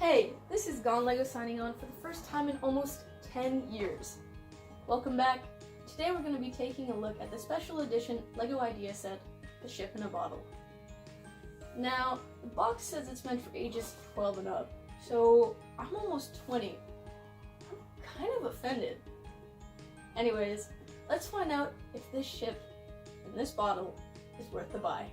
Hey, this is GoneLego signing on for the first time in almost 10 years. Welcome back. Today we're going to be taking a look at the special edition LEGO idea set, The Ship in a Bottle. Now, the box says it's meant for ages 12 and up, so I'm almost 20. I'm kind of offended. Anyways, let's find out if this ship in this bottle is worth the buy.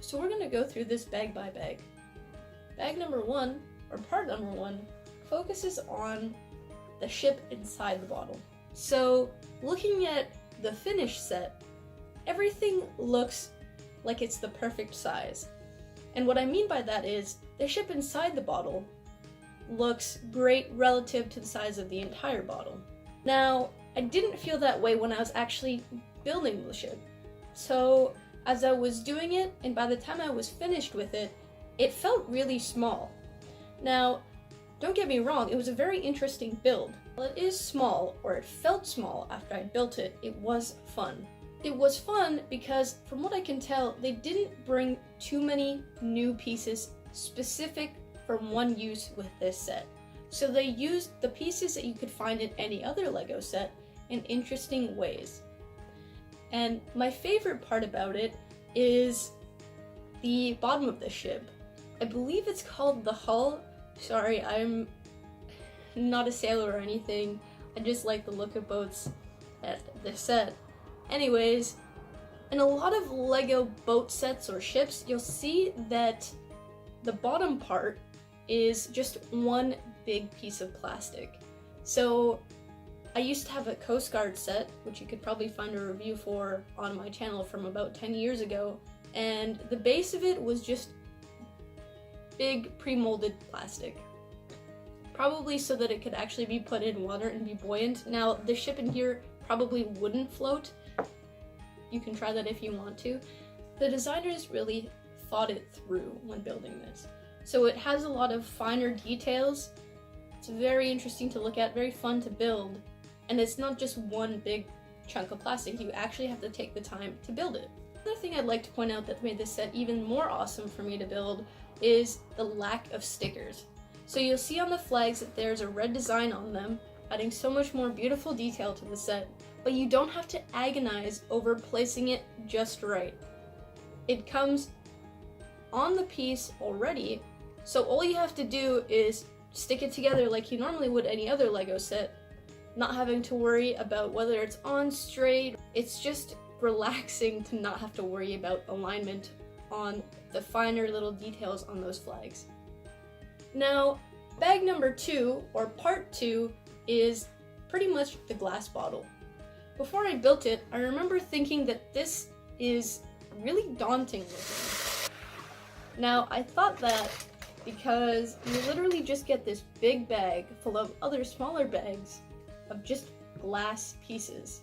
So we're going to go through this bag by bag. Bag number one, or part number one, focuses on the ship inside the bottle. So looking at the finished set, everything looks like it's the perfect size. And what I mean by that is, the ship inside the bottle looks great relative to the size of the entire bottle. Now, I didn't feel that way when I was actually building the ship. So as I was doing it, and by the time I was finished with it, it felt really small. Now, don't get me wrong, it was a very interesting build. While it is small, or it felt small after I built it, it was fun. It was fun because, from what I can tell, they didn't bring too many new pieces specific for one use with this set. So they used the pieces that you could find in any other LEGO set in interesting ways. And my favorite part about it is the bottom of the ship. I believe it's called the hull. Sorry, I'm not a sailor or anything. I just like the look of boats at this set. Anyways, in a lot of LEGO boat sets or ships, you'll see that the bottom part is just one big piece of plastic. So I used to have a Coast Guard set, which you could probably find a review for on my channel from about 10 years ago, and the base of it was just big pre-molded plastic. Probably so that it could actually be put in water and be buoyant. Now, the ship in here probably wouldn't float. You can try that if you want to. The designers really thought it through when building this. So it has a lot of finer details. It's very interesting to look at, very fun to build. And it's not just one big chunk of plastic, you actually have to take the time to build it. Another thing I'd like to point out that made this set even more awesome for me to build is the lack of stickers. So you'll see on the flags that there's a red design on them, adding so much more beautiful detail to the set, but you don't have to agonize over placing it just right. It comes on the piece already, so all you have to do is stick it together like you normally would any other LEGO set, not having to worry about whether it's on straight. It's just relaxing to not have to worry about alignment on the finer little details on those flags. Now, bag number two, or part two, is pretty much the glass bottle. Before I built it, I remember thinking that this is really daunting looking. Now, I thought that because you literally just get this big bag full of other smaller bags of just glass pieces.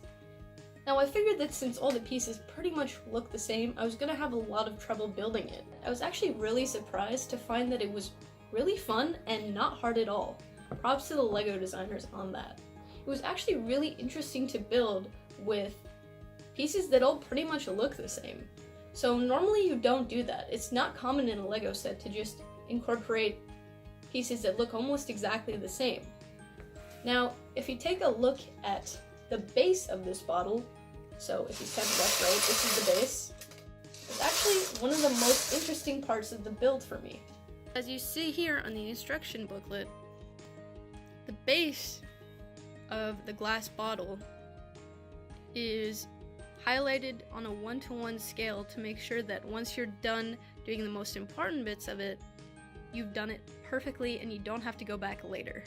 Now, I figured that since all the pieces pretty much look the same, I was gonna have a lot of trouble building it. I was actually really surprised to find that it was really fun and not hard at all. Props to the LEGO designers on that. It was actually really interesting to build with pieces that all pretty much look the same. So normally you don't do that. It's not common in a LEGO set to just incorporate pieces that look almost exactly the same. Now, if you take a look at the base of this bottle, so if you stand left right, this is the base. It's actually one of the most interesting parts of the build for me. As you see here on the instruction booklet, the base of the glass bottle is highlighted on a 1-to-1 scale to make sure that once you're done doing the most important bits of it, you've done it perfectly and you don't have to go back later.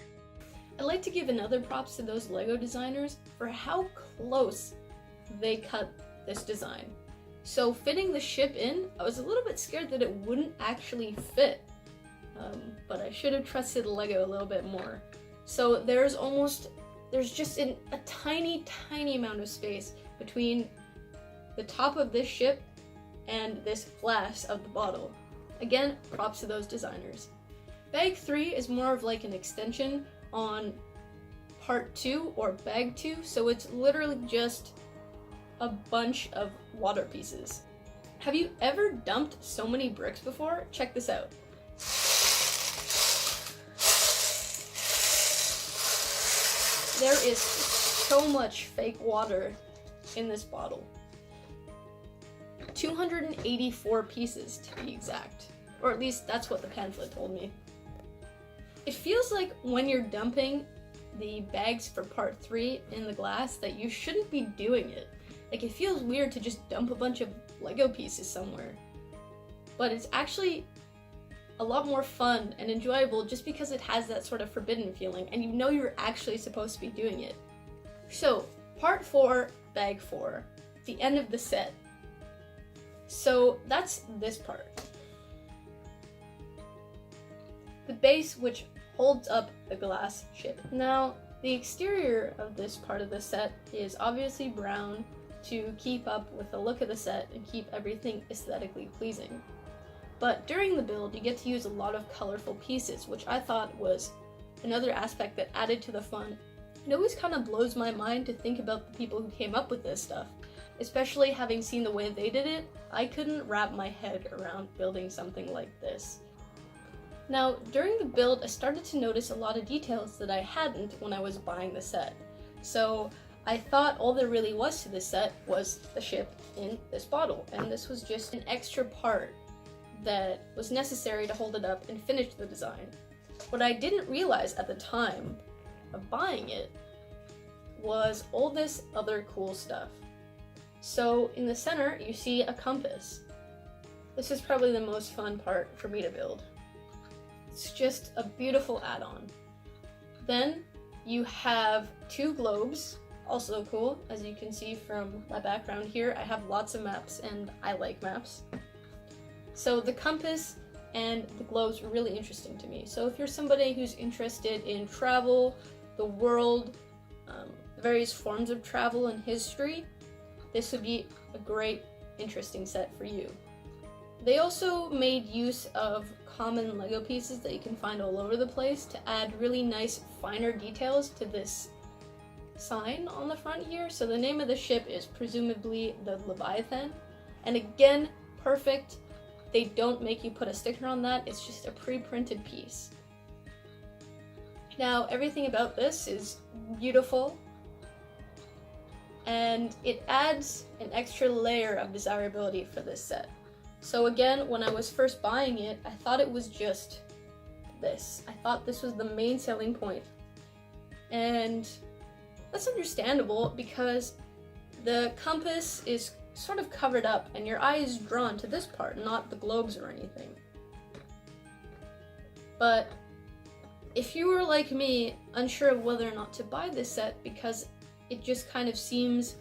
I'd like to give another props to those LEGO designers for how close they cut this design. So fitting the ship in, I was a little bit scared that it wouldn't actually fit, but I should have trusted LEGO a little bit more. So there's just a tiny amount of space between the top of this ship and this glass of the bottle. Again, props to those designers. Bag 3 is more of like an extension on part 2 or bag 2, so it's literally just a bunch of water pieces. Have you ever dumped so many bricks before? Check this out. There is so much fake water in this bottle. 284 pieces to be exact. Or at least that's what the pamphlet told me. It feels like when you're dumping the bags for part 3 in the glass that you shouldn't be doing it. Like, it feels weird to just dump a bunch of Lego pieces somewhere. But it's actually a lot more fun and enjoyable just because it has that sort of forbidden feeling and you know you're actually supposed to be doing it. So, part 4, bag 4, the end of the set. So that's this part. The base which holds up the glass ship. Now, the exterior of this part of the set is obviously brown to keep up with the look of the set and keep everything aesthetically pleasing. But during the build, you get to use a lot of colorful pieces, which I thought was another aspect that added to the fun. It always kind of blows my mind to think about the people who came up with this stuff. Especially having seen the way they did it, I couldn't wrap my head around building something like this. Now, during the build, I started to notice a lot of details that I hadn't when I was buying the set. So I thought all there really was to this set was the ship in this bottle, and this was just an extra part that was necessary to hold it up and finish the design. What I didn't realize at the time of buying it was all this other cool stuff. So in the center, you see a compass. This is probably the most fun part for me to build. It's just a beautiful add-on. Then you have 2 globes, also cool. As you can see from my background here, I have lots of maps and I like maps. So the compass and the globes were really interesting to me. So if you're somebody who's interested in travel, the world, various forms of travel and history, this would be a great, interesting set for you. They also made use of common Lego pieces that you can find all over the place to add really nice, finer details to this sign on the front here. So the name of the ship is presumably the Leviathan. And again, perfect. They don't make you put a sticker on that, it's just a pre-printed piece. Now, everything about this is beautiful, and it adds an extra layer of desirability for this set. So again, when I was first buying it, I thought it was just this. I thought this was the main selling point. And that's understandable because the compass is sort of covered up and your eye is drawn to this part, not the globes or anything. But if you were like me, unsure of whether or not to buy this set because it just kind of seems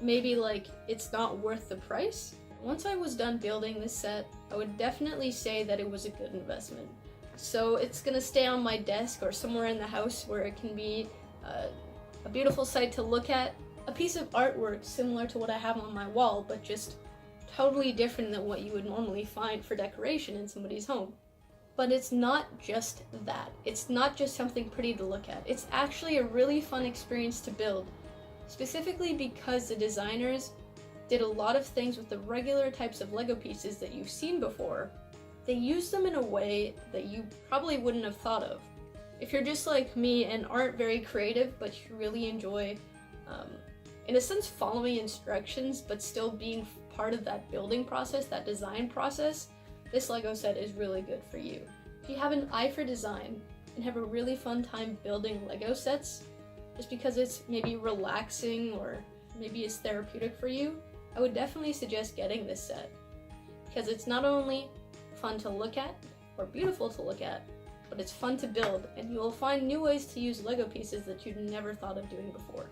maybe like it's not worth the price, once I was done building this set, I would definitely say that it was a good investment. So it's gonna stay on my desk or somewhere in the house where it can be a beautiful sight to look at, a piece of artwork similar to what I have on my wall, but just totally different than what you would normally find for decoration in somebody's home. But it's not just that. It's not just something pretty to look at. It's actually a really fun experience to build, specifically because the designers did a lot of things with the regular types of Lego pieces that you've seen before. They used them in a way that you probably wouldn't have thought of. If you're just like me and aren't very creative, but you really enjoy, in a sense, following instructions, but still being part of that building process, that design process, this Lego set is really good for you. If you have an eye for design and have a really fun time building Lego sets, just because it's maybe relaxing or maybe it's therapeutic for you, I would definitely suggest getting this set. Because it's not only fun to look at, or beautiful to look at, but it's fun to build, and you will find new ways to use Lego pieces that you'd never thought of doing before.